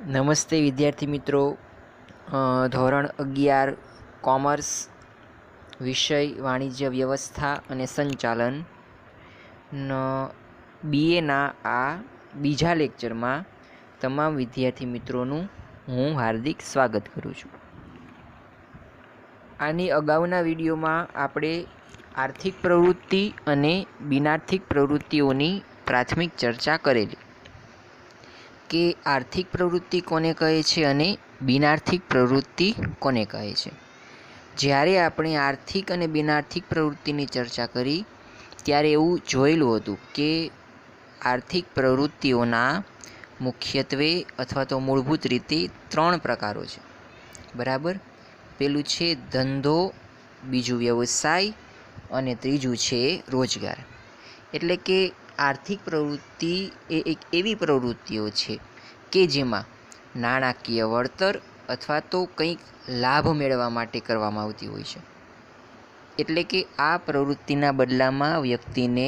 નમસ્તે વિદ્યાર્થી મિત્રો. ધોરણ 11 કોમર્સ વિષય વાણિજ્ય વ્યવસ્થા અને સંચાલન બીએના આ બીજા લેક્ચરમાં તમામ વિદ્યાર્થી મિત્રોનું હું હાર્દિક સ્વાગત કરું છું. આની અગાઉના વિડીયોમાં આપણે આર્થિક પ્રવૃત્તિ અને બિનાર્થિક પ્રવૃત્તિઓની પ્રાથમિક ચર્ચા કરેલી કે આર્થિક પ્રવૃત્તિ કોને કહે છે અને બિનાર્થિક પ્રવૃત્તિ કોને કહે છે. જ્યારે આપણે આર્થિક અને બિનાર્થિક પ્રવૃત્તિની ચર્ચા કરી ત્યારે એવું જોયેલું હતું કે આર્થિક પ્રવૃત્તિઓના મુખ્યત્વે અથવા તો મૂળભૂત રીતે 3 પ્રકારો છે. બરાબર. પેલું છે ધંધો, બીજું વ્યવસાય અને ત્રીજું છે રોજગાર. એટલે કે આર્થિક પ્રવૃત્તિ એ એક એવી પ્રવૃત્તિઓ છે કે જેમાં નાણાકીય વળતર અથવા તો કંઈક લાભ મેળવવા માટે કરવામાં આવતી હોય છે. એટલે કે આ પ્રવૃત્તિના બદલામાં વ્યક્તિને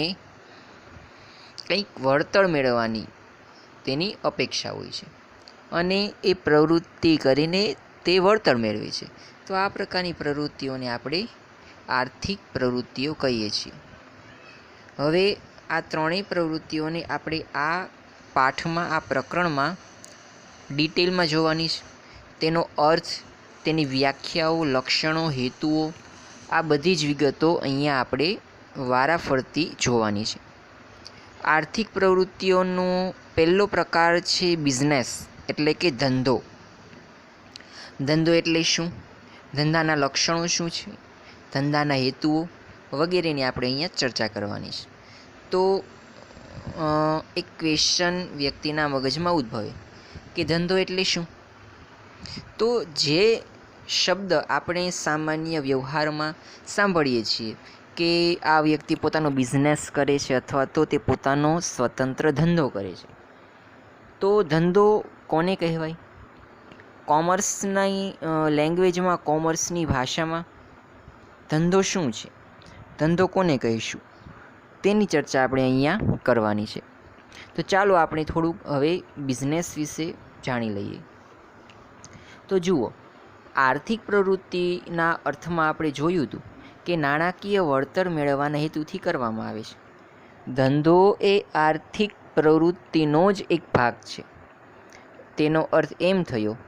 કંઈક વળતર મેળવવાની તેની અપેક્ષા હોય છે અને એ પ્રવૃત્તિ કરીને તે વળતર મેળવે છે. તો આ પ્રકારની પ્રવૃત્તિઓને આપણે આર્થિક પ્રવૃત્તિઓ કહીએ છીએ. હવે આ ત્રણેય પ્રવૃત્તિઓને આપણે આ પાઠમાં, આ પ્રકરણમાં ડિટેલમાં જોવાની છે. તેનો અર્થ, તેની વ્યાખ્યાઓ, લક્ષણો, હેતુઓ, આ બધી જ વિગતો અહીંયા આપણે વારાફરતી જોવાની છે. આર્થિક પ્રવૃત્તિઓનો પહેલો પ્રકાર છે બિઝનેસ, એટલે કે ધંધો. ધંધો એટલે શું? ધંધાના લક્ષણો શું છે? ધંધાના હેતુઓ વગેરેની આપણે અહીંયા ચર્ચા કરવાની છે. તો એક ક્વેશ્ચન વ્યક્તિના મગજમાં ઉદ્ભવે કે ધંધો એટલે શું? તો જે શબ્દ આપણે સામાન્ય વ્યવહારમાં સાંભળીએ છીએ કે આ વ્યક્તિ પોતાનો બિઝનેસ કરે છે અથવા તો તે પોતાનો સ્વતંત્ર ધંધો કરે છે. તો ધંધો કોને કહેવાય? કોમર્સની લેંગ્વેજમાં, કોમર્સની ભાષામાં ધંધો શું છે? ધંધો કોને કહીશું? તેની ચર્ચા આપણે અહીંયા કરવાની છે. તો ચાલો આપણે થોડુંક હવે બિઝનેસ વિશે જાણી લઈએ. તો જુઓ, આર્થિક પ્રવૃત્તિના અર્થમાં આપણે જોયું હતું કે નાણાકીય વળતર મેળવવાના હેતુથી કરવામાં આવે છે. ધંધો એ આર્થિક પ્રવૃત્તિનો જ એક ભાગ છે. તેનો અર્થ એમ થયો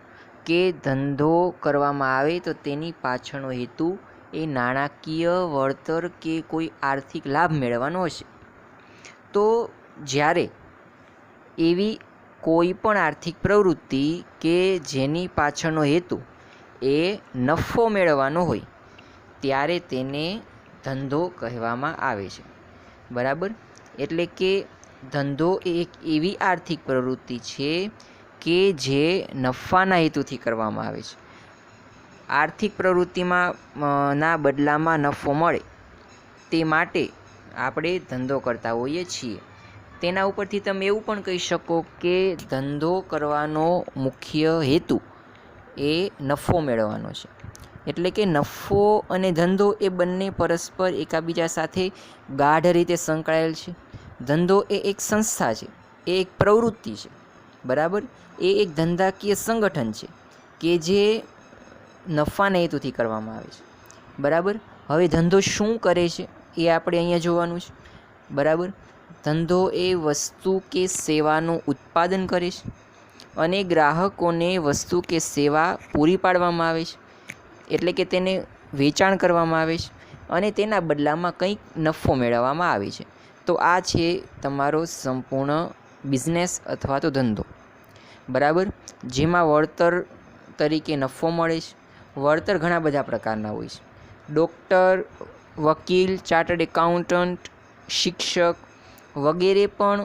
કે ધંધો કરવામાં આવે તો તેની પાછળનો હેતુ એ નાણાકીય વળતર કે કોઈ આર્થિક લાભ મેળવવાનો હશે. તો જ્યારે એવી કોઈ પણ આર્થિક પ્રવૃત્તિ કે જેની પાછળનો હેતુ એ નફો મેળવવાનો હોય ત્યારે તેને ધંધો કહેવામાં આવે છે. બરાબર. એટલે કે ધંધો એ એક એવી આર્થિક પ્રવૃત્તિ છે કે જે નફાના હેતુથી કરવામાં આવે છે. આર્થિક પ્રવૃત્તિમાં ના બદલામાં નફો મળે તે માટે આપણે ધંધો કરતા હોઈએ છીએ. તેના ઉપરથી તમે એવું પણ કહી શકો કે ધંધો કરવાનો મુખ્ય હેતુ એ નફો મેળવવાનો છે. એટલે કે નફો અને ધંધો એ બંને પરસ્પર એકબીજા સાથે ગાઢ રીતે સંકળાયેલ છે. ધંધો એ એક સંસ્થા છે, એ એક પ્રવૃત્તિ છે. બરાબર. એ એક ધંધાકીય સંગઠન છે કે જે નફાના હેતુથી કરવામાં આવે છે. બરાબર. હવે ધંધો શું કરે છે એ આપણે અહીંયા જોવાનું છે. બરાબર. ધંધો એ વસ્તુ કે સેવાનું ઉત્પાદન કરે છે અને ગ્રાહકોને વસ્તુ કે સેવા પૂરી પાડવામાં આવે છે. એટલે કે તેને વેચાણ કરવામાં આવે છે અને તેના બદલામાં કંઈક નફો મેળવવામાં આવે છે. તો આ છે તમારો સંપૂર્ણ બિઝનેસ અથવા તો ધંધો. બરાબર. જેમાં વળતર તરીકે નફો મળે છે. વળતર ઘણા બધા પ્રકારના હોય છે. ડૉક્ટર, વકીલ, ચાર્ટર્ડ એકાઉન્ટન્ટ, શિક્ષક વગેરે પણ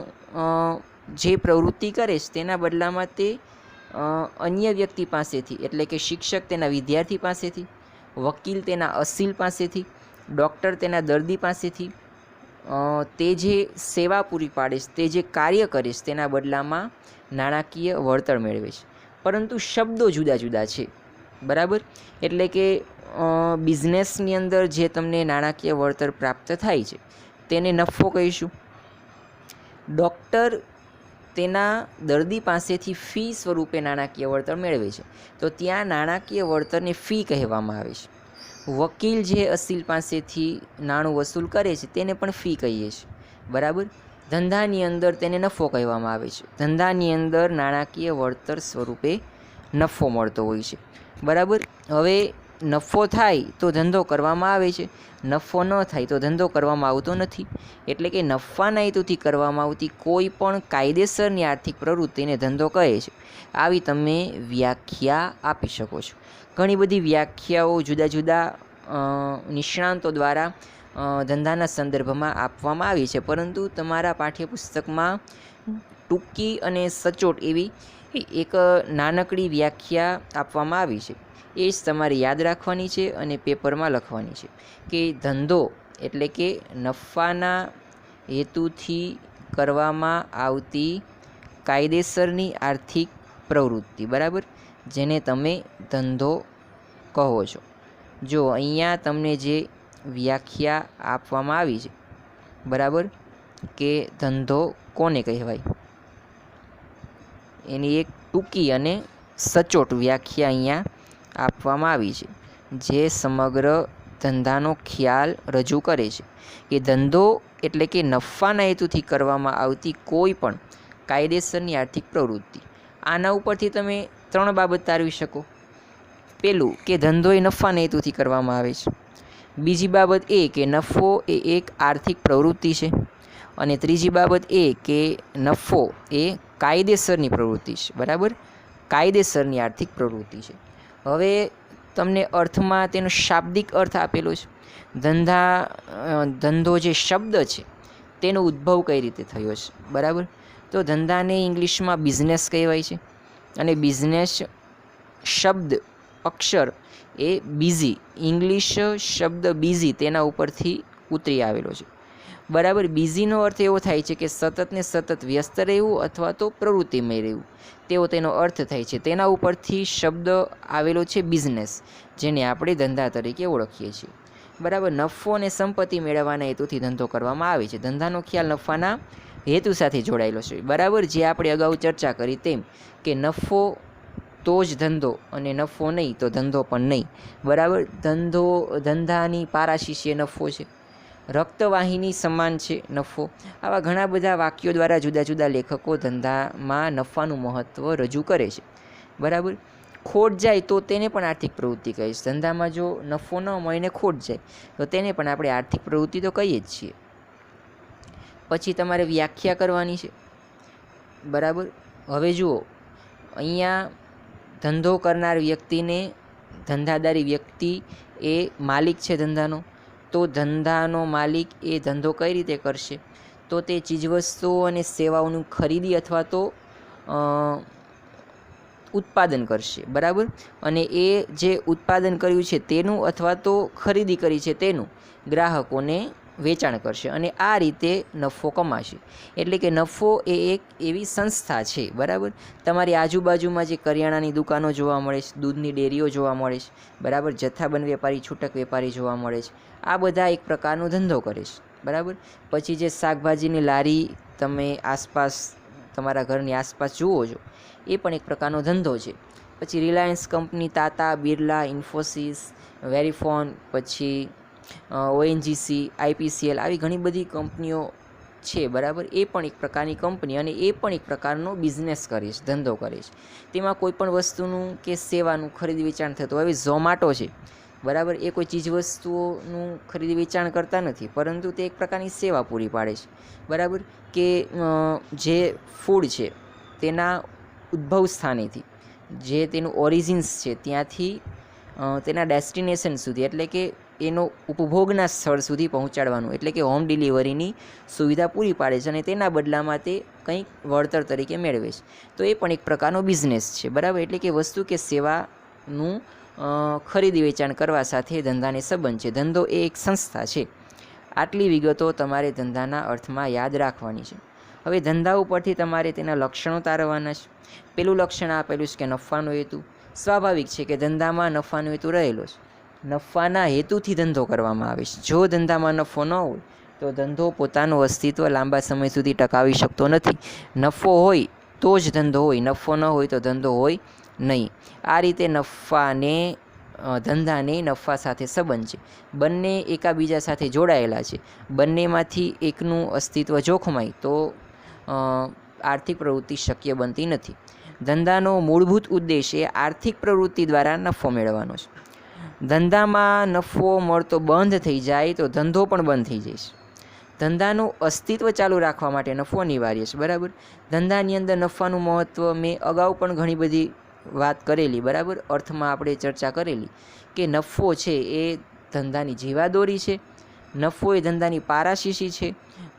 જે પ્રવૃત્તિ કરે છે તેના બદલામાં તે અન્ય વ્યક્તિ પાસેથી, એટલે કે શિક્ષક તેના વિદ્યાર્થી પાસેથી, વકીલ તેના અસીલ પાસેથી, ડૉક્ટર તેના દર્દી પાસેથી તે જે સેવા પૂરી પાડે છે, તે જે કાર્ય કરે છે તેના બદલામાં નાણાકીય વળતર મેળવે છે. પરંતુ શબ્દો જુદા જુદા છે. બરાબર. એટલે કે બિઝનેસની અંદર જે તમને નાણાકીય વળતર પ્રાપ્ત થાય છે તેને નફો કહીશું. ડૉક્ટર તેના દર્દી પાસેથી ફી સ્વરૂપે નાણાકીય વળતર મેળવે છે, તો ત્યાં નાણાકીય વળતરને ફી કહેવામાં આવે છે. વકીલ જે અસીલ પાસેથી નાણું વસૂલ કરે છે તેને પણ ફી કહીએ છીએ. બરાબર. ધંધાની અંદર તેને નફો કહેવામાં આવે છે. ધંધાની અંદર નાણાકીય વળતર સ્વરૂપે નફો મળતો હોય છે. બરાબર. હવે નફો થાય તો ધંધો કરવામાં આવે છે, નફો ન થાય તો ધંધો કરવામાં આવતો નથી. એટલે કે નફાના હેતુથી કરવામાં આવતી કોઈ પણ કાયદેસરની આર્થિક પ્રવૃત્તિને ધંધો કહે છે. આવી તમે વ્યાખ્યા આપી શકો છો. ઘણી બધી વ્યાખ્યાઓ જુદા જુદા નિષ્ણાંતો દ્વારા ધંધાના સંદર્ભમાં આપવામાં આવી છે, પરંતુ તમારા પાઠ્યપુસ્તકમાં ટૂંકી અને સચોટ એવી એક નાનકડી વ્યાખ્યા આપવામાં આવી છે. એ જ તમારે યાદ રાખવાની છે અને પેપરમાં લખવાની છે કે ધંધો એટલે કે નફાના હેતુથી કરવામાં આવતી કાયદેસરની આર્થિક પ્રવૃત્તિ, બરાબર, જેને તમે ધંધો કહો છો. જો અહીંયા તમને જે વ્યાખ્યા આપવામાં આવી છે, બરાબર, કે ધંધો કોને કહેવાય, એની એક ટૂંકી અને સચોટ વ્યાખ્યા અહીંયા આપવામાં આવી છે, જે સમગ્ર ધંધાનો ખ્યાલ રજૂ કરે છે કે ધંધો એટલે કે નફાના હેતુથી કરવામાં આવતી કોઈ પણ કાયદેસરની આર્થિક પ્રવૃત્તિ. આના ઉપરથી તમે 3 બાબત તારવી શકો. પહેલું કે ધંધો એ નફાના હેતુથી કરવામાં આવે છે. બીજી બાબત એ કે નફો એ એક આર્થિક પ્રવૃત્તિ છે. અને ત્રીજી બાબત એ કે નફો એ કાયદેસરની પ્રવૃત્તિ છે. બરાબર, કાયદેસરની આર્થિક પ્રવૃત્તિ છે. હવે તમને અર્થમાં તેનો શાબ્દિક અર્થ આપેલો છે. ધંધો જે શબ્દ છે તેનો ઉદ્ભવ કઈ રીતે થયો છે, બરાબર. તો ધંધાને ઇંગ્લિશમાં બિઝનેસ કહેવાય છે, અને બિઝનેસ શબ્દ અક્ષર એ બીઝી, ઇંગ્લિશ શબ્દ બીઝી તેના ઉપરથી ઉતરી આવેલો છે. બરાબર. બીઝીનો અર્થ એવો થાય છે કે સતત ને સતત વ્યસ્ત રહેવું અથવા તો પ્રવૃત્તિમય રહેવું, તેવો તેનો અર્થ થાય છે. તેના ઉપરથી શબ્દ આવેલો છે બિઝનેસ, જેને આપણે ધંધા તરીકે ઓળખીએ છીએ. બરાબર. નફો અને સંપત્તિ મેળવવાના હેતુથી ધંધો કરવામાં આવે છે. ધંધાનો ખ્યાલ નફાના હેતુ સાથે જોડાયેલો છે. બરાબર. જે આપણે અગાઉ ચર્ચા કરી તેમ કે નફો તો જ ધંધો અને નફો નહીં તો ધંધો પણ નહીં. બરાબર. ધંધાની પારાશીશી નફો છે, રક્તવાહિની સમાન છે નફો. આવા ઘણા બધા વાક્યો દ્વારા જુદા જુદા લેખકો ધંધામાં નફાનું મહત્ત્વ રજૂ કરે છે. બરાબર. ખોટ જાય તો તેને પણ આર્થિક પ્રવૃત્તિ કહે છે. ધંધામાં જો નફો ન મળીને ખોટ જાય તો તેને પણ આપણે આર્થિક પ્રવૃત્તિ તો કહીએ જ છીએ. પછી તમારે વ્યાખ્યા કરવાની છે. બરાબર. હવે જુઓ, અહીંયા ધંધો કરનાર વ્યક્તિને, ધંધાદારી વ્યક્તિ એ માલિક છે ધંધાનો. તો ધંધાનો માલિક એ ધંધો કઈ રીતે કરશે, તો તે ચીજવસ્તુઓ અને સેવાઓનું ખરીદી અથવા તો ઉત્પાદન કરશે. બરાબર. અને એ જે ઉત્પાદન કર્યું છે તેનું અથવા તો ખરીદી કરી છે તેનું ગ્રાહકોને વેચાણ કરશે અને આ રીતે નફો કમાશે. એટલે કે નફો એ એક એવી સંસ્થા છે. બરાબર. તમારી આજુબાજુમાં જે કરિયાણાની દુકાનો જોવા મળે છે, દૂધની ડેરીઓ જોવા મળે છે, બરાબર, જથ્થાબંધ વેપારી, છૂટક વેપારી જોવા મળે છે, આ બધા એક પ્રકારનો ધંધો કરે છે. બરાબર. પછી જે શાકભાજીની લારી તમે આસપાસ, તમારા ઘરની આસપાસ જુઓ છો, એ પણ એક પ્રકારનો ધંધો છે. પછી રિલાયન્સ કંપની, તાતા, બિરલા, ઇન્ફોસિસ, વેરીફોન, પછી ONGC, IPCL, આવી ઘણી બધી કંપનીઓ છે. બરાબર. એ પણ એક પ્રકારની કંપની અને એ પણ એક પ્રકારનો બિઝનેસ કરે છે, ધંધો કરે છે. તેમાં કોઈ પણ વસ્તુનું કે સેવાનું ખરીદી વેચાણ થતું. હવે ઝોમાટો છે, બરાબર, એ કોઈ ચીજવસ્તુઓનું ખરીદી વેચાણ કરતા નથી, પરંતુ તે એક પ્રકારની સેવા પૂરી પાડે છે. બરાબર. કે જે ફૂડ છે તેના ઉદ્ભવ સ્થાનેથી, જે તેનું ઓરિજિન્સ છે ત્યાંથી તેના ડેસ્ટિનેશન સુધી, એટલે કે એનો ઉપભોગના સ્થળ સુધી પહોંચાડવાનું, એટલે કે હોમ ડિલિવરીની સુવિધા પૂરી પાડે છે અને તેના બદલામાં તે કંઈક વળતર તરીકે મેળવે છે. તો એ પણ એક પ્રકારનો બિઝનેસ છે. બરાબર. એટલે કે વસ્તુ કે સેવાનું ખરીદી વેચાણ કરવા સાથે ધંધાને સંબંધ છે. ધંધો એ એક સંસ્થા છે. આટલી વિગતો તમારે ધંધાના અર્થમાં યાદ રાખવાની છે. હવે ધંધા ઉપરથી તમારે તેના લક્ષણો તારવવાના છે. પેલું લક્ષણ આપેલું છે કે નફાનો હેતુ. સ્વાભાવિક છે કે ધંધામાં નફાનો હેતુ રહેલો છે. નફાના હેતુથી ધંધો કરવામાં આવે છે. જો ધંધામાં નફો ન હોય તો ધંધો પોતાનું અસ્તિત્વ લાંબા સમય સુધી ટકાવી શકતો નથી. નફો હોય તો જ ધંધો હોય, નફો ન હોય તો ધંધો હોય નહીં. આ રીતે ધંધાને નફા સાથે સંબંધ છે. બંને એકાબીજા સાથે જોડાયેલા છે. બંનેમાંથી એકનું અસ્તિત્વ જોખમાય તો આર્થિક પ્રવૃત્તિ શક્ય બનતી નથી. ધંધાનો મૂળભૂત ઉદ્દેશ એ આર્થિક પ્રવૃત્તિ દ્વારા નફો મેળવવાનો છે. ધંધામાં નફો મળતો બંધ થઈ જાય તો ધંધો પણ બંધ થઈ જાય છે. ધંધાનું અસ્તિત્વ ચાલુ રાખવા માટે નફો અનિવાર્ય છે. બરાબર. ધંધાની અંદર નફાનું મહત્ત્વ મેં અગાઉ પણ ઘણી બધી વાત કરેલી. બરાબર. અર્થમાં આપણે ચર્ચા કરેલી કે નફો છે એ ધંધાની જીવાદોરી છે. નફો એ ધંધાની પારાશીશી છે.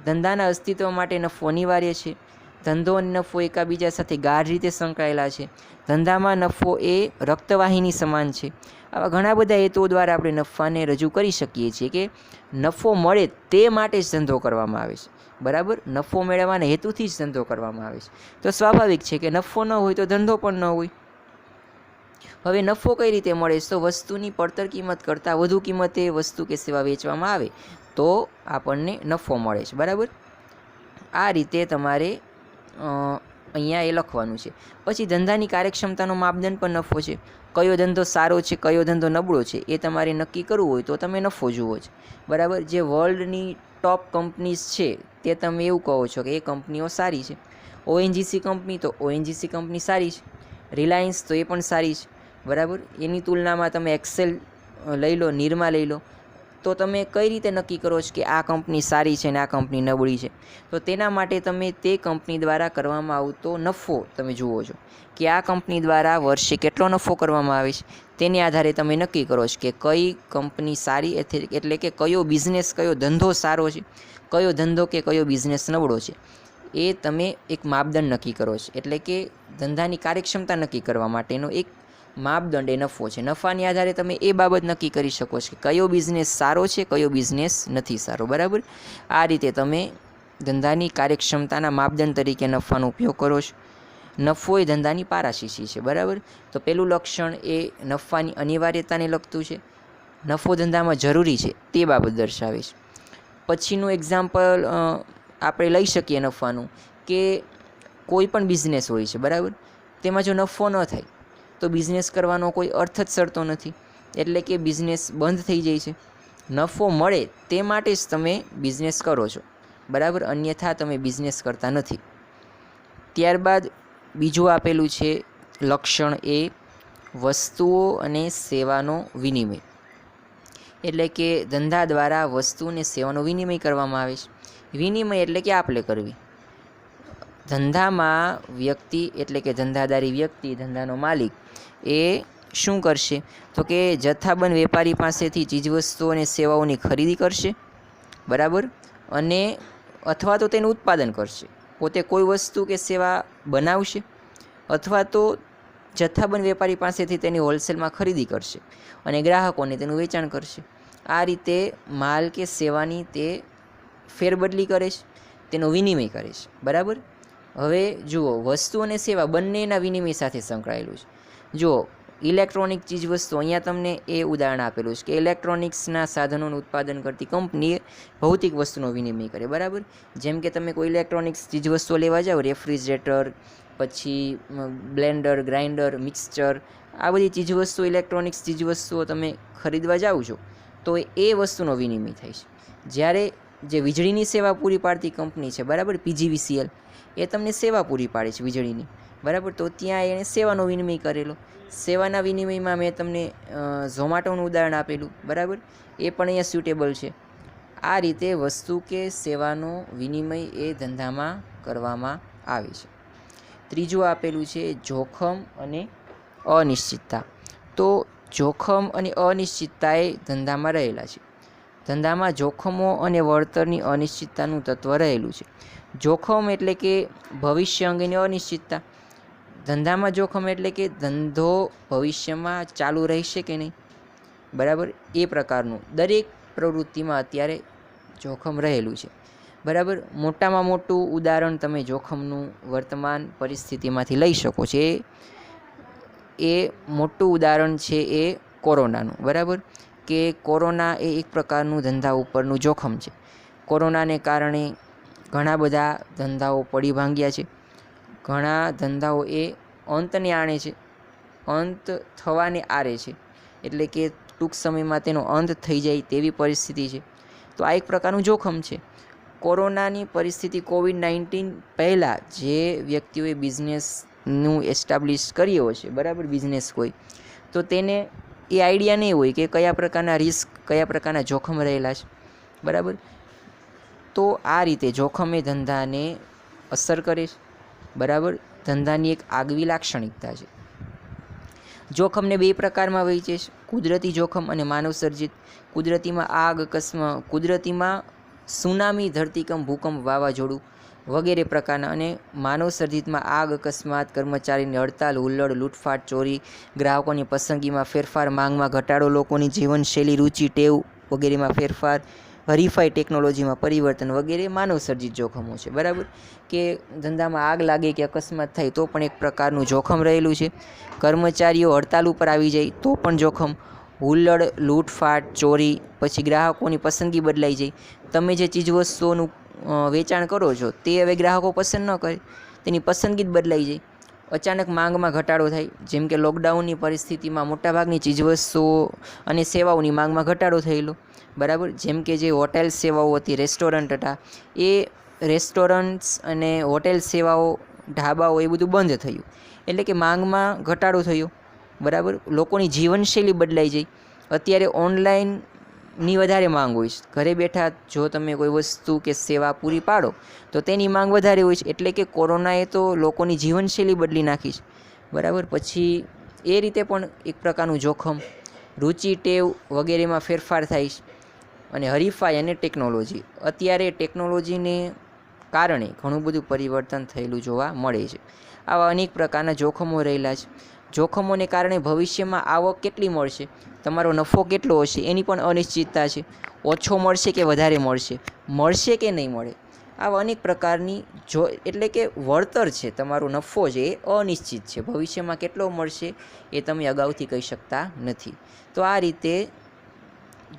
ધંધાના અસ્તિત્વ માટે નફો અનિવાર્ય છે. ધંધો અને નફો એકાબીજા સાથે ગાઢ રીતે સંકળાયેલા છે. ધંધામાં નફો એ રક્તવાહિની સમાન છે. આવા ઘણા બધા હેતુઓ દ્વારા આપણે નફાને રજૂ કરી શકીએ છીએ કે નફો મળે તે માટે જ ધંધો કરવામાં આવે છે. બરાબર. નફો મેળવવાના હેતુથી જ ધંધો કરવામાં આવે છે. તો સ્વાભાવિક છે કે નફો ન હોય તો ધંધો પણ ન હોય. હવે નફો કઈ રીતે મળે છે? તો વસ્તુની પડતર કિંમત કરતાં વધુ કિંમતે વસ્તુ કે સેવા વેચવામાં આવે તો આપણને નફો મળે છે. બરાબર. આ રીતે તમારે અહીંયા એ લખવાનું છે. પછી ધંધાની કાર્યક્ષમતાનો માપદંડ પણ નફો છે. કયો ધંધો સારો છે, કયો ધંધો નબળો છે એ તમારે નક્કી કરવું હોય તો તમે નફો જુઓ છો. બરાબર. જે વર્લ્ડની ટોપ કંપનીઝ છે તે તમે એવું કહો છો કે એ કંપનીઓ સારી છે. ઓએનજીસી કંપની તો ઓએનજીસી કંપની સારી છે. રિલાયન્સ તો એ પણ સારી છે. બરાબર. એની તુલનામાં તમે એક્સેલ લઈ લો, નિરમા લઈ લો, તો તમે કઈ રીતે નક્કી કરો છો કે આ કંપની સારી છે અને આ કંપની નબળી છે? તો તેના માટે તમે તે કંપની દ્વારા કરવામાં આવતો નફો તમે જુઓ છો કે આ કંપની દ્વારા વર્ષે કેટલો નફો કરવામાં આવે છે. તેની આધારે તમે નક્કી કરો છો કે કઈ કંપની સારી, એટલે કે કયો બિઝનેસ, કયો ધંધો સારો છે, કયો ધંધો કે કયો બિઝનેસ નબળો છે. એ તમે એક માપદંડ નક્કી કરો છો. એટલે કે ધંધાની કાર્યક્ષમતા નક્કી કરવા માટેનો એક માપદંડ એ નફો છે. નફાની આધારે તમે એ બાબત નક્કી કરી શકો છો કે કયો બિઝનેસ સારો છે, કયો બિઝનેસ નથી સારો. બરાબર. આ રીતે તમે ધંધાની કાર્યક્ષમતાના માપદંડ તરીકે નફાનો ઉપયોગ કરો છો. નફો એ ધંધાની પારાશીશી છે. બરાબર. તો પહેલું લક્ષણ એ નફાની અનિવાર્યતાને લગતું છે. નફો ધંધામાં જરૂરી છે તે બાબત દર્શાવે છે. પછીનું એક્ઝામ્પલ આપણે લઈ શકીએ નફાનું કે કોઈ પણ બિઝનેસ હોય છે. બરાબર. તેમાં જો નફો ન થાય તો બિઝનેસ કરવાનો કોઈ અર્થ જ સરતો નથી. એટલે કે બિઝનેસ બંધ થઈ જાય છે. નફો મળે તે માટે જ તમે બિઝનેસ કરો છો. બરાબર. અન્યથા તમે બિઝનેસ કરતા નથી. ત્યારબાદ બીજું આપેલું છે લક્ષણ એ વસ્તુઓ અને સેવાનો વિનિમય. એટલે કે ધંધા દ્વારા વસ્તુ અને સેવાનો વિનિમય કરવામાં આવે છે. વિનિમય એટલે કે આપ લે કરવી. ધંધામાં વ્યક્તિ, એટલે કે ધંધાદારી વ્યક્તિ, ધંધાનો માલિક એ શું કરશે? તો કે જથ્થાબંધ વેપારી પાસેથી ચીજવસ્તુઓ અને સેવાઓની ખરીદી કરશે. બરાબર. અને અથવા તો તેનું ઉત્પાદન કરશે. પોતે કોઈ વસ્તુ કે સેવા બનાવશે અથવા તો જથ્થાબંધ વેપારી પાસેથી તેની હોલસેલમાં ખરીદી કરશે અને ગ્રાહકોને તેનું વેચાણ કરશે. આ રીતે માલ કે સેવાની તે ફેરબદલી કરે છે, તેનો વિનિમય કરે છે. બરાબર. હવે જુઓ, વસ્તુ અને સેવા બંનેના વિનિમય સાથે સંકળાયેલું છે. જુઓ, ઇલેક્ટ્રોનિક ચીજવસ્તુ, અહીંયા તમને એ ઉદાહરણ આપેલું છે કે ઇલેક્ટ્રોનિક્સના સાધનોનું ઉત્પાદન કરતી કંપનીએ ભૌતિક વસ્તુનો વિનિમય કરે. બરાબર. જેમ કે તમે કોઈ ઇલેક્ટ્રોનિક્સ ચીજવસ્તુઓ લેવા જાઓ, રેફ્રિજરેટર, પછી બ્લેન્ડર, ગ્રાઇન્ડર, મિક્સચર, આ બધી ચીજવસ્તુઓ, ઇલેક્ટ્રોનિક્સ ચીજવસ્તુઓ તમે ખરીદવા જાઓ છો તો એ વસ્તુનો વિનિમય થાય છે. જ્યારે જે વીજળીની સેવા પૂરી પાડતી કંપની છે, બરાબર, પીજીવીસીએલ, એ તમને સેવા પૂરી પાડે છે વીજળીની. બરાબર. તો ત્યાં એણે સેવાનો વિનિમય કરેલો. સેવાના વિનિમયમાં મેં તમને ઝોમાટોનું ઉદાહરણ આપેલું. બરાબર. એ પણ અહીંયા સ્યુટેબલ છે. આ રીતે વસ્તુ કે સેવાનો વિનિમય એ ધંધામાં કરવામાં આવે છે. ત્રીજું આપેલું છે જોખમ અને અનિશ્ચિતતા. તો જોખમ અને અનિશ્ચિતતા એ ધંધામાં રહેલા છે. ધંધામાં જોખમો અને વળતરની અનિશ્ચિતતાનું તત્વ રહેલું છે. જોખમ એટલે કે ભવિષ્ય અંગેની અનિશ્ચિતતા. ધંધામાં જોખમ એટલે કે ધંધો ભવિષ્યમાં ચાલુ રહેશે કે નહીં. બરાબર. એ પ્રકારનું દરેક પ્રવૃત્તિમાં અત્યારે જોખમ રહેલું છે. બરાબર. મોટામાં મોટું ઉદાહરણ તમે જોખમનું વર્તમાન પરિસ્થિતિમાંથી લઈ શકો છો. એ મોટું ઉદાહરણ છે એ કોરોનાનું. બરાબર. કે કોરોના એ એક પ્રકારનું ધંધા ઉપરનું જોખમ છે. કોરોનાને કારણે ઘણા બધા ધંધાઓ પડી ભાંગ્યા છે. ઘણા ધંધાઓ એ અંતને આણે છે, અંત થવાને આરે છે, એટલે કે ટૂંક સમયમાં તેનો અંત થઈ જાય તેવી પરિસ્થિતિ છે. તો આ એક પ્રકારનું જોખમ છે. કોરોનાની પરિસ્થિતિ કોવિડ-19 પહેલાં જે વ્યક્તિઓએ બિઝનેસનું એસ્ટાબ્લિશ કર્યો છે, બરાબર, બિઝનેસ કોઈ, તો તેને એ આઈડિયા નહીં હોય કે કયા પ્રકારના રિસ્ક, કયા પ્રકારના જોખમ રહેલા છે, બરાબર. તો આ રીતે જોખમ એ ધંધાને અસર કરે છે, બરાબર. ધંધાની એક આગવી લાક્ષણિકતા છે. જોખમને બે પ્રકારમાં વહેંચે છે: કુદરતી જોખમ અને માનવ સર્જિત. કુદરતીમાં આગ, અકસ્માત, કુદરતીમાં સુનામી, ધરતીકંપ, ભૂકંપ, વાવાઝોડું વગેરે પ્રકારના, અને માનવ સર્જિતમાં આગ, અકસ્માત, કર્મચારીની હડતાલ, હુલ્લડ, લૂંટફાટ, ચોરી, ગ્રાહકોની પસંદગીમાં ફેરફાર, માંગમાં ઘટાડો, લોકોની જીવનશૈલી, રુચિ, ટેવ વગેરેમાં ફેરફાર, હરીફાઈ, ટેકનોલોજીમાં પરિવર્તન વગેરે માનવ સર્જિત જોખમો છે, બરાબર. કે ધંધામાં આગ લાગે કે અકસ્માત થાય તો પણ એક પ્રકારનું જોખમ રહેલું છે. કર્મચારીઓ હડતાલ ઉપર આવી જાય તો પણ જોખમ. હુલ્લડ, લૂંટફાટ, ચોરી, પછી ગ્રાહકોની પસંદગી બદલાઈ જાય. તમે જે ચીજવસ્તુઓનું વેચાણ કરો છો તે હવે ગ્રાહકો પસંદ ન કરે, તેની પસંદગી જ બદલાઈ જાય. અચાનક માંગમાં ઘટાડો થાય, જેમ કે લોકડાઉનની પરિસ્થિતિમાં મોટાભાગની ચીજવસ્તુઓ અને સેવાઓની માંગમાં ઘટાડો થયેલો, બરાબર. જેમ કે જે હોટેલ સેવાઓ હતી, રેસ્ટોરન્ટ હતા, એ રેસ્ટોરન્ટ્સ અને હોટેલ સેવાઓ, ઢાબાઓ, એ બધું બંધ થયું, એટલે કે માંગમાં ઘટાડો થયો, બરાબર. લોકોની જીવનશૈલી બદલાઈ જાય. અત્યારે ઓનલાઈનની વધારે માંગ હોય છે. ઘરે બેઠા જો તમે કોઈ વસ્તુ કે સેવા પૂરી પાડો તો તેની માંગ વધારે હોય છે, એટલે કે કોરોનાએ તો લોકોની જીવનશૈલી બદલી નાખી છે, બરાબર. પછી એ રીતે પણ એક પ્રકારનું જોખમ. રુચિ, ટેવ વગેરેમાં ફેરફાર થાય છે. અને હરીફાઈ અને ટેકનોલોજી. અત્યારે ટેકનોલોજીને કારણે ઘણું બધું પરિવર્તન થયેલું જોવા મળે છે. આવા અનેક પ્રકારના જોખમો રહેલા છે. જોખમોને કારણે ભવિષ્યમાં આવક કેટલી મળશે, તમારો નફો કેટલો હશે, એની પણ અનિશ્ચિતતા છે. ઓછો મળશે કે વધારે મળશે, મળશે કે નહીં મળે, આવા અનેક પ્રકારની એટલે કે વળતર છે, તમારો નફો છે એ અનિશ્ચિત છે. ભવિષ્યમાં કેટલો મળશે એ તમે અગાઉથી કહી શકતા નથી. તો આ રીતે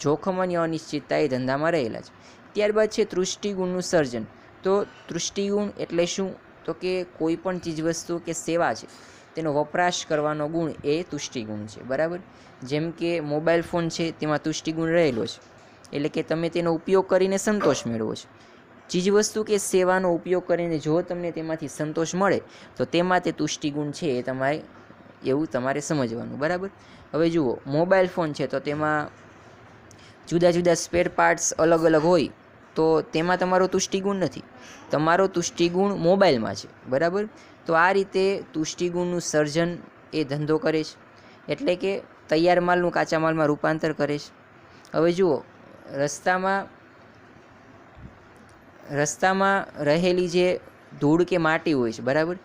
જોખમ અને અનિશ્ચિતતા એ ધંધામાં રહેલા છે. ત્યારબાદ છે તૃષ્ટિગુણનું સર્જન. તો તૃષ્ટિગુણ એટલે શું? તો કે કોઈ પણ ચીજવસ્તુ કે સેવા છે તેનો વપરાશ કરવાનો ગુણ એ તુષ્ટિગુણ છે, બરાબર. જેમ કે મોબાઈલ ફોન છે, તેમાં તુષ્ટિગુણ રહેલો છે, એટલે કે તમે તેનો ઉપયોગ કરીને સંતોષ મેળવો છો. ચીજવસ્તુ કે સેવાનો ઉપયોગ કરીને જો તમને તેમાંથી સંતોષ મળે તો તેમાં તે તુષ્ટિગુણ છે એ તમારે સમજવાનું, બરાબર. હવે જુઓ, મોબાઈલ ફોન છે તો તેમાં જુદા જુદા સ્પેર પાર્ટ્સ અલગ અલગ હોય, તો તેમાં તમારો તુષ્ટિગુણ નથી, તમારો તુષ્ટિગુણ મોબાઈલમાં છે, બરાબર. તો આ રીતે તુષ્ટિગુણનું સર્જન એ ધંધો કરે છે, એટલે કે તૈયાર માલનું કાચા માલમાં રૂપાંતર કરે છે. હવે જુઓ, રસ્તામાં રહેલી જે ધૂળ કે માટી હોય છે, બરાબર,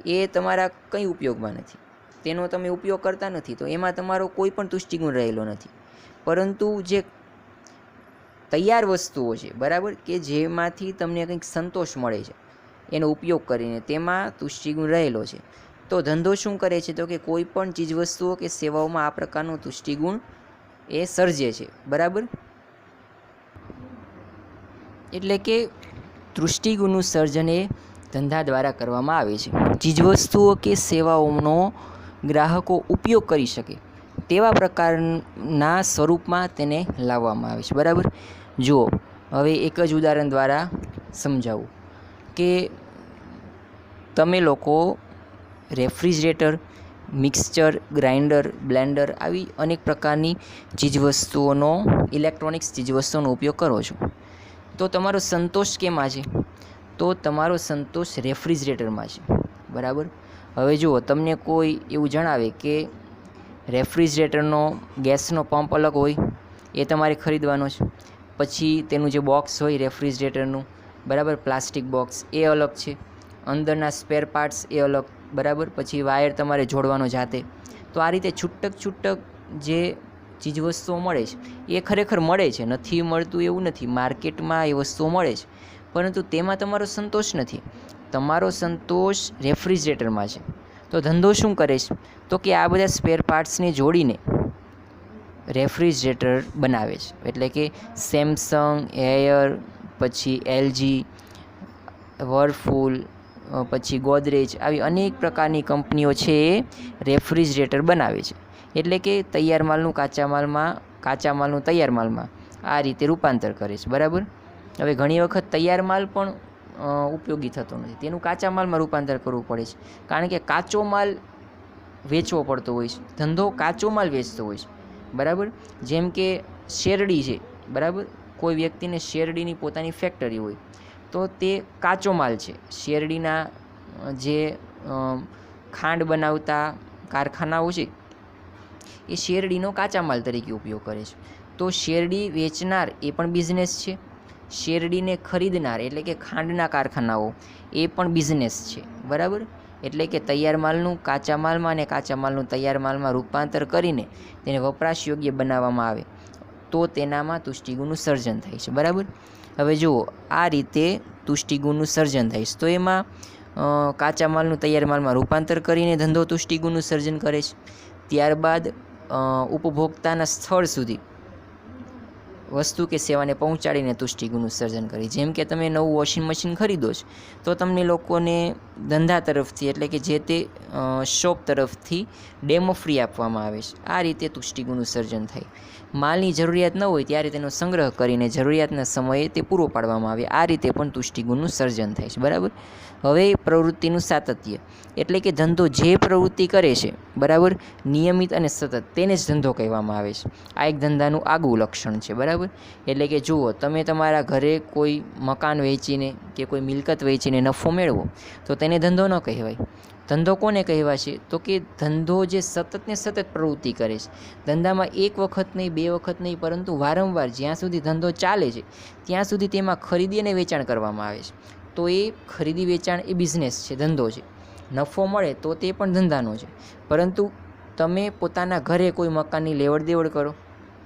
એ તમારા કંઈ ઉપયોગમાં નથી, તેનો તમે ઉપયોગ કરતા નથી, તો એમાં તમારો કોઈ પણ તુષ્ટિગુણ રહેલો નથી. પરંતુ જે તૈયાર વસ્તુઓ છે, બરાબર, કે જેમાંથી તમને કંઈક સંતોષ મળે છે એનો ઉપયોગ કરીને, તેમાં તુષ્ટિગુણ રહેલો છે. તો ધંધો શું કરે છે? તો કે કોઈ પણ ચીજવસ્તુઓ કે સેવાઓમાં આ પ્રકારનો તુષ્ટિગુણ એ સર્જે છે, બરાબર. એટલે કે તૃષ્ટિગુણનું સર્જન એ ધંધા દ્વારા કરવામાં આવે છે. ચીજવસ્તુઓ કે સેવાઓનો ગ્રાહકો ઉપયોગ કરી શકે તેવા પ્રકારના સ્વરૂપમાં તેને લાવવામાં આવે છે, બરાબર. જુઓ, હવે એક જ ઉદાહરણ દ્વારા સમજાવું કે તમે લોકો રેફ્રિજરેટર, મિક્સચર, ગ્રાઇન્ડર, બ્લેન્ડર આવી અનેક પ્રકારની ચીજવસ્તુઓનો, ઇલેક્ટ્રોનિક્સ ચીજવસ્તુઓનો ઉપયોગ કરો છો, તો તમારો સંતોષ કેમાં છે? તો તમારો સંતોષ રેફ્રિજરેટરમાં છે, બરાબર. હવે જુઓ, તમને કોઈ એવું જણાવે કે રેફ્રિજરેટરનો ગેસનો પંપ અલગ હોય, એ તમારે ખરીદવાનો છે. પછી તેનું જે બોક્સ હોય રેફ્રિજરેટરનું, બરાબર, પ્લાસ્ટિક બોક્સ, એ અલગ છે. અંદરના સ્પેર પાર્ટ્સ એ અલગ, બરાબર. પછી વાયર તમારે જોડવાનો જાતે. તો આ રીતે છૂટક જે ચીજવસ્તુઓ મળે છે એ ખરેખર મળે છે, નથી મળતું એવું નથી, માર્કેટમાં એ વસ્તુઓ મળે છે, પરંતુ તેમાં તમારો સંતોષ નથી. તમારો સંતોષ રેફ્રિજરેટરમાં છે. તો ધંધો શું કરે છે? તો કે આ બધા સ્પેર પાર્ટ્સને જોડીને રેફ્રિજરેટર બનાવે છે. એટલે કે સેમસંગ, એયર, પછી એલજી, વર્લપૂલ, પછી ગોદરેજ, આવી અનેક પ્રકારની કંપનીઓ છે એ રેફ્રિજરેટર બનાવે છે. એટલે કે તૈયાર માલનું કાચા માલનું તૈયાર માલમાં આ રીતે રૂપાંતર કરે છે. બરાબર. હવે ઘણી વખત તૈયાર માલ પણ ઉપયોગી થતો નથી, તેનું કાચા માલમાં રૂપાંતર કરવું પડે છે, કારણ કે કાચો માલ વેચવો પડતો હોય છે. ધંધો કાચો માલ વેચતો હોય છે. બરાબર. જેમ કે શેરડી છે. બરાબર. કોઈ વ્યક્તિને શેરડીની પોતાની ફેક્ટરી હોય તો તે કાચો માલ છે. શેરડીના જે ખાંડ બનાવતા કારખાનાઓ છે એ શેરડીનો કાચા માલ તરીકે ઉપયોગ કરે છે. તો શેરડી વેચનાર એ પણ બિઝનેસ છે, શેરડીને ખરીદનાર એટલે કે ખાંડના કારખાનાઓ એ પણ બિઝનેસ છે. બરાબર. એટલે કે તૈયાર માલનું કાચા માલમાં અને કાચા માલનું તૈયાર માલમાં રૂપાંતર કરીને તેને વપરાશ યોગ્ય બનાવવામાં આવે તો તેનામાં તુષ્ટિગુણનું સર્જન થાય છે. બરાબર. હવે જુઓ, આ રીતે તુષ્ટિગુણનું સર્જન થાય છે. તો એમાં કાચા માલનું તૈયાર માલમાં રૂપાંતર કરીને ધંધો તુષ્ટિગુણનું સર્જન કરે છે. ત્યારબાદ ઉપભોક્તાના સ્થળ સુધી વસ્તુ કે સેવાને પહોંચાડીને તુષ્ટિગુણનું સર્જન કરે. જેમ કે તમે નવું વોશિંગ મશીન ખરીદો છો તો તમને લોકોને ધંધા તરફથી એટલે કે જે તે શોપ તરફથી ડેમો ફ્રી આપવામાં આવે છે. આ રીતે તુષ્ટિગુણનું સર્જન થાય. માલની જરૂરિયાત ન હોય ત્યારે તેનો સંગ્રહ કરીને જરૂરિયાતના સમયે તે પૂરો પાડવામાં આવે. આ રીતે પણ તુષ્ટિગુણનું સર્જન થાય છે. બરાબર. હવે પ્રવૃત્તિનું સાતત્ય એટલે કે ધંધો જે પ્રવૃત્તિ કરે છે, બરાબર, નિયમિત અને સતત, તેને જ ધંધો કહેવામાં આવે છે. આ એક ધંધાનું આગવું લક્ષણ છે. બરાબર. એટલે કે જુઓ, તમે તમારા ઘરે કોઈ મકાન વેચીને કે કોઈ મિલકત વેચીને નફો મેળવો તો તેને ધંધો ન કહેવાય. ધંધો કોને કહેવાશે? તો કે ધંધો જે સતત ને સતત પ્રવૃત્તિ કરે છે. ધંધામાં એક વખત નહીં, બે વખત નહીં, પરંતુ વારંવાર જ્યાં સુધી ધંધો ચાલે છે ત્યાં સુધી તેમાં ખરીદી અને વેચાણ કરવામાં આવે છે. તો એ ખરીદી વેચાણ એ બિઝનેસ છે, ધંધો છે. નફો મળે તો તે પણ ધંધાનો છે. પરંતુ તમે પોતાના ઘરે કોઈ મકાનની લેવડ દેવડ કરો,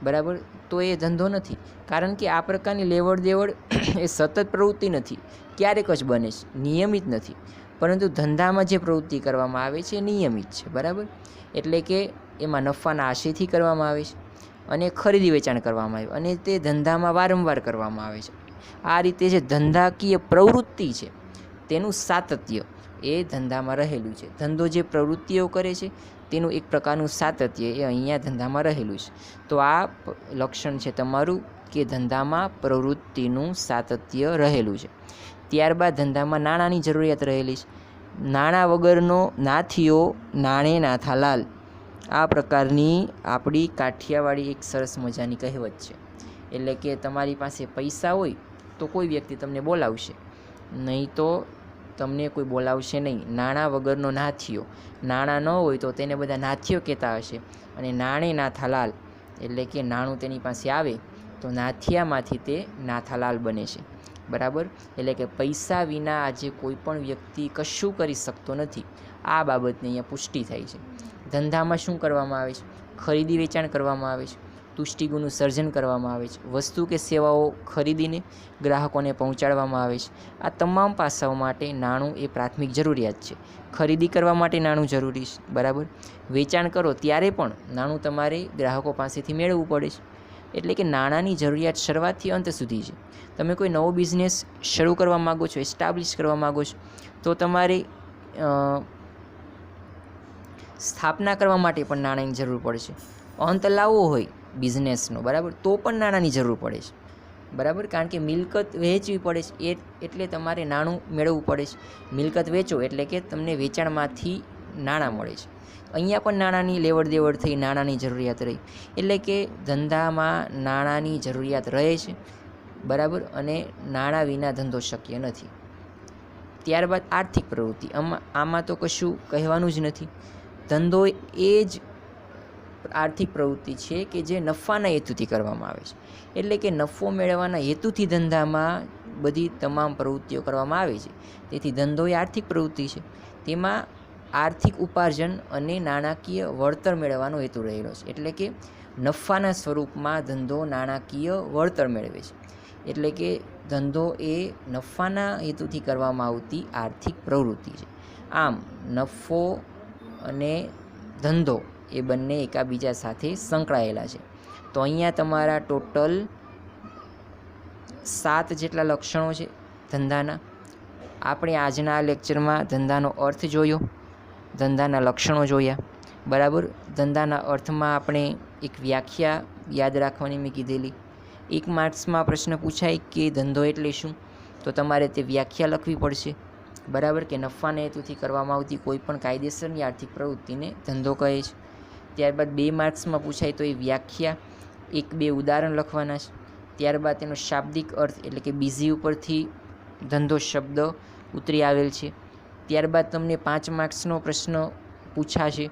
બરાબર, તો એ ધંધો નથી, કારણ કે આ પ્રકારની લેવડ દેવડ એ સતત પ્રવૃત્તિ નથી, ક્યારેક જ બને છે, નિયમિત નથી. પરંતુ ધંધામાં જે પ્રવૃત્તિ કરવામાં આવે છે એ નિયમિત છે. બરાબર. એટલે કે એમાં નફાના આશયથી કરવામાં આવે છે અને ખરીદી વેચાણ કરવામાં આવે અને તે ધંધામાં વારંવાર કરવામાં આવે છે. આ રીતે જે ધંધાકીય પ્રવૃત્તિ છે તેનું સાતત્ય એ ધંધામાં રહેલું છે. ધંધો જે પ્રવૃત્તિઓ કરે છે તેનું એક પ્રકારનું સાતત્ય એ અહીંયા ધંધામાં રહેલું છે. તો આ લક્ષણ છે તમારું કે ધંધામાં પ્રવૃત્તિનું સાતત્ય રહેલું છે. ત્યારબાદ ધંધામાં નાણાંની જરૂરિયાત રહેલી છે. નાણાં વગરનો નાથીઓ નાણે નાથા લાલ. આ પ્રકારની આપણી કાઠિયાવાડી એક સરસ મજાની કહેવત છે. એટલે કે તમારી પાસે પૈસા હોય તો કોઈ વ્યક્તિ તમને બોલાવશે, નહીં તો તમને કોઈ બોલાવશે નહીં. નાણાં વગરનો નાથીઓ, નાણાં ન હોય તો તેને બધા નાથીઓ કહેતા હશે. અને નાણે નાથાલાલ એટલે કે નાણું તેની પાસે આવે તો નાથિયામાંથી તે નાથાલાલ બને છે. બરાબર. એટલે કે પૈસા વિના આજે કોઈ પણ વ્યક્તિ કશું કરી શકતો નથી. આ બાબતની અહીંયા પુષ્ટિ થાય છે. ધંધામાં શું કરવામાં આવે છે? ખરીદી વેચાણ કરવામાં આવે છે, તુષ્ટિગુણનું સર્જન કરવામાં આવે છે, વસ્તુ કે સેવાઓ ખરીદીને ગ્રાહકોને પહોંચાડવામાં આવે છે. આ તમામ પાસાઓ માટે નાણું એ પ્રાથમિક જરૂરિયાત છે. ખરીદી કરવા માટે નાણું જરૂરી છે. બરાબર. વેચાણ કરો ત્યારે પણ નાણું તમારે ગ્રાહકો પાસેથી મેળવવું પડે છે. એટલે કે નાણાંની જરૂરિયાત શરૂઆતથી અંત સુધી છે. તમે કોઈ નવો બિઝનેસ શરૂ કરવા માગો છો, એસ્ટાબ્લિશ કરવા માગો છો, તો તમારે સ્થાપના કરવા માટે પણ નાણાંની જરૂર પડશે. અંત લાવવો હોય બિઝનેસનો, બરાબર, તો પણ નાણાંની જરૂર પડે છે. બરાબર. કારણ કે મિલકત વેચવી પડે છે, એટલે તમારે નાણું મેળવવું પડે છે. મિલકત વેચો એટલે કે તમને વેચાણમાંથી નાણાં મળે છે. અહીંયા પણ નાણાંની લેવડ દેવડ થઈ, નાણાંની જરૂરિયાત રહી. એટલે કે ધંધામાં નાણાંની જરૂરિયાત રહે છે. બરાબર. અને નાણાં વિના ધંધો શક્ય નથી. ત્યારબાદ આર્થિક પ્રવૃત્તિ. આમાં તો કશું કહેવાનું જ નથી. ધંધો એ જ આર્થિક પ્રવૃત્તિ છે કે જે નફાના હેતુથી કરવામાં આવે છે. એટલે કે નફો મેળવવાના હેતુથી ધંધામાં બધી તમામ પ્રવૃત્તિઓ કરવામાં આવે છે. તેથી ધંધો એ આર્થિક પ્રવૃત્તિ છે. તેમાં આર્થિક ઉપાર્જન અને નાણાકીય વળતર મેળવવાનો હેતુ રહેલો છે. એટલે કે નફાના સ્વરૂપમાં ધંધો નાણાકીય વળતર મેળવે છે. એટલે કે ધંધો એ નફાના હેતુથી કરવામાં આવતી આર્થિક પ્રવૃત્તિ છે. આમ નફો અને ધંધો એ બંને એકાબીજા સાથે સંકળાયેલા છે. તો અહીંયા તમારા ટોટલ 7 જેટલા લક્ષણો છે ધંધાના. આપણે આજના લેક્ચરમાં ધંધાનો અર્થ જોયો, ધંધાના લક્ષણો જોયા, બરાબર. ધંધાના અર્થમાં આપણે એક વ્યાખ્યા યાદ રાખવાની મેં કીધેલી. 1 માર્ક્સમાં પ્રશ્ન પૂછાય કે ધંધો એટલે શું, તો તમારે તે વ્યાખ્યા લખવી પડશે, બરાબર. કે નફાના હેતુથી કરવામાં આવતી કોઈ પણ કાયદેસરની આર્થિક પ્રવૃત્તિને ધંધો કહે છે. ત્યારબાદ 2 માર્ક્સમાં પૂછાય તો એ વ્યાખ્યા 1-2 ઉદાહરણ લખવાના છે. ત્યારબાદ તેનો શાબ્દિક અર્થ એટલે કે બીજી ઉપરથી ધંધો શબ્દ ઉતરી આવેલ છે. ત્યારબાદ તમને 5 માર્ક્સનો પ્રશ્ન પૂછાશે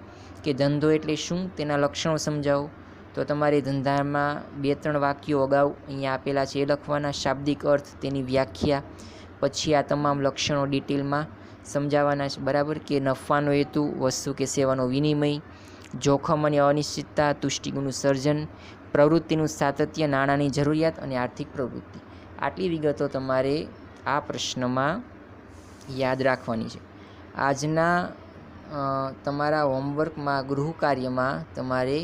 કે ધંધો એટલે શું, તેના લક્ષણો સમજાવો. તો તમારે ધંધામાં 2-3 વાક્યો અગાઉ અહીંયા આપેલા છે એ લખવાના, શાબ્દિક અર્થ, તેની વ્યાખ્યા, પછી આ તમામ લક્ષણો ડિટેલમાં સમજાવવાના છે, બરાબર. કે નફાનો હેતુ, વસ્તુ કે સેવાનો વિનિમય, જોખમ અને અનિશ્ચિતતા, તુષ્ટિગુણનું સર્જન, પ્રવૃત્તિનું સાતત્ય, નાણાંની જરૂરિયાત અને આર્થિક પ્રવૃત્તિ. આટલી વિગતો તમારે આ પ્રશ્નમાં યાદ રાખવાની છે. આજના તમારા હોમવર્કમાં, ગૃહ કાર્યમાં તમારે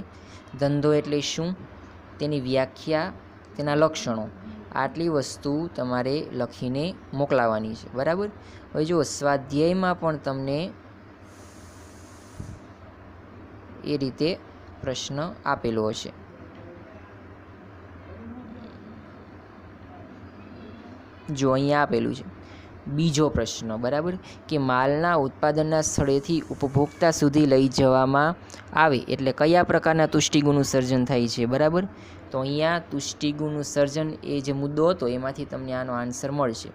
ધંધો એટલે શું, તેની વ્યાખ્યા, તેના લક્ષણો, આટલી વસ્તુ તમારે લખીને મોકલાવવાની છે, બરાબર. હવે જો સ્વાધ્યાયમાં પણ તમને એ રીતે પ્રશ્ન આપેલો હશે. જો અહીંયા આપેલું છે બીજો પ્રશ્ન, બરાબર. કે માલના ઉત્પાદનના સ્થળેથી ઉપભોક્તા સુધી લઈ જવામાં આવે એટલે કયા પ્રકારના તુષ્ટિગુણનું સર્જન થાય છે, બરાબર. તો અહીંયા તુષ્ટિગુણનું સર્જન એ જે મુદ્દો હતો એમાંથી તમને આનો આન્સર મળશે.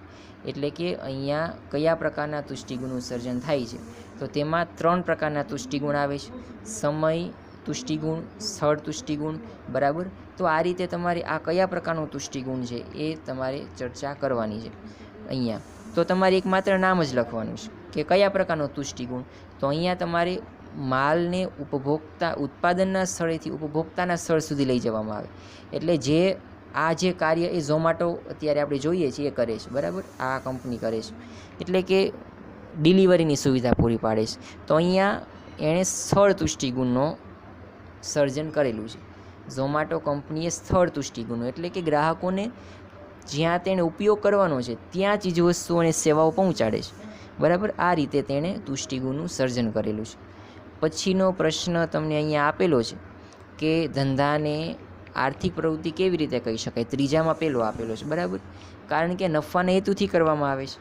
એટલે કે અહીંયા કયા પ્રકારના તુષ્ટિગુણનું સર્જન થાય છે, તો તેમાં 3 પ્રકારના તુષ્ટિગુણ આવે છે. સમય તુષ્ટિગુણ, સ્થળ તુષ્ટિગુણ, બરાબર. તો આ રીતે તમારે આ કયા પ્રકારનું તુષ્ટિગુણ છે એ તમારે ચર્ચા કરવાની છે અહીંયા. તો તમારે એક માત્ર નામ જ લખવાનું છે કે કયા પ્રકારનો તુષ્ટિગુણ. તો અહીંયા તમારે માલને ઉત્પાદનના સ્થળેથી ઉપભોક્તાના સ્થળ સુધી લઈ જવામાં આવે એટલે આ જે કાર્ય એ ઝોમાટો અત્યારે આપણે જોઈએ છીએ એ કરે છે, બરાબર. આ કંપની કરે છે એટલે કે ડિલિવરીની સુવિધા પૂરી પાડે છે. તો અહીંયા એણે સ્થળ તુષ્ટિગુણનો સર્જન કરેલું છે. ઝોમાટો કંપનીએ સ્થળ તુષ્ટિગુણો એટલે કે ગ્રાહકોને જ્યાં તેણે ઉપયોગ કરવાનો છે ત્યાં ચીજવસ્તુઓ અને સેવાઓ પહોંચાડે છે, બરાબર. આ રીતે તેણે તુષ્ટિગુણનું સર્જન કરેલું છે. પછીનો પ્રશ્ન તમને અહીંયા આપેલો છે કે ધંધાને આર્થિક પ્રવૃત્તિ કેવી રીતે કહી શકાય. ત્રીજામાં પહેલો આપેલો છે, બરાબર. કારણ કે નફાના હેતુથી કરવામાં આવે છે,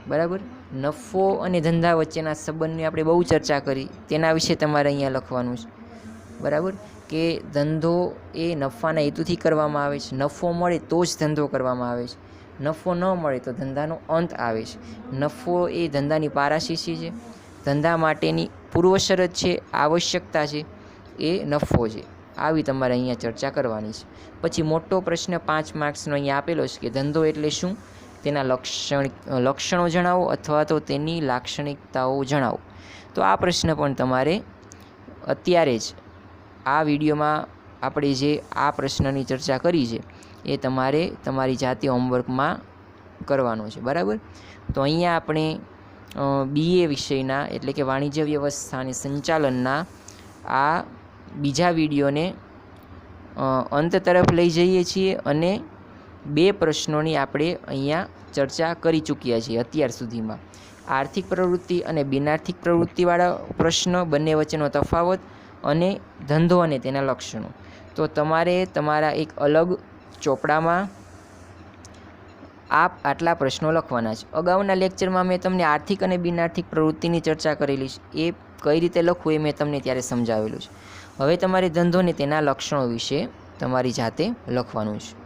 બરાબર. નફો અને ધંધા વચ્ચેના સંબંધની આપણે બહુ ચર્ચા કરી, તેના વિશે તમારે અહીંયા લખવાનું છે, બરાબર. કે ધંધો એ નફાના હેતુથી કરવામાં આવે છે, નફો મળે તો જ ધંધો કરવામાં આવે છે, નફો ન મળે તો ધંધાનો અંત આવે છે. નફો એ ધંધાની પારાશીશી છે, ધંધા માટેની પૂર્વ શરત છે, આવશ્યકતા છે, એ નફો છે. આવી તમારે અહીંયા ચર્ચા કરવાની છે. પછી મોટો પ્રશ્ન 5 માર્ક્સનો અહીંયા આપેલો છે કે ધંધો એટલે શું, તેના લક્ષણો જણાવો અથવા તો તેની લાક્ષણિકતાઓ જણાવો. તો આ પ્રશ્ન પણ તમારે અત્યારે જ આ વિડીયોમાં આપણે જે આ પ્રશ્નની ચર્ચા કરી છે એ તમારે તમારી જાતે હોમવર્કમાં કરવાનો છે, બરાબર. તો અહીંયા આપણે BA વિષયના એટલે કે વાણિજ્ય વ્યવસ્થા અને સંચાલનના આ બીજા વિડીયોને અંત તરફ લઈ જઈએ છીએ અને 2 પ્રશ્નોની આપણે અહીંયા ચર્ચા કરી ચૂક્યા છીએ અત્યાર સુધીમાં. આર્થિક પ્રવૃત્તિ અને બિનઆર્થિક પ્રવૃત્તિવાળા પ્રશ્ન, બંને વચ્ચેનો તફાવત અને ધંધો અને તેના લક્ષણો. તો તમારે તમારા એક અલગ ચોપડામાં આટલા પ્રશ્નો લખવાના છે. અગાઉના લેક્ચરમાં મેં તમને આર્થિક અને બિનઆર્થિક પ્રવૃત્તિની ચર્ચા કરેલી છે, એ કઈ રીતે લખવું એ મેં તમને ત્યારે સમજાવેલું છે. હવે તમારે ધંધો ને તેના લક્ષણો વિશે તમારી જાતે લખવાનું છે.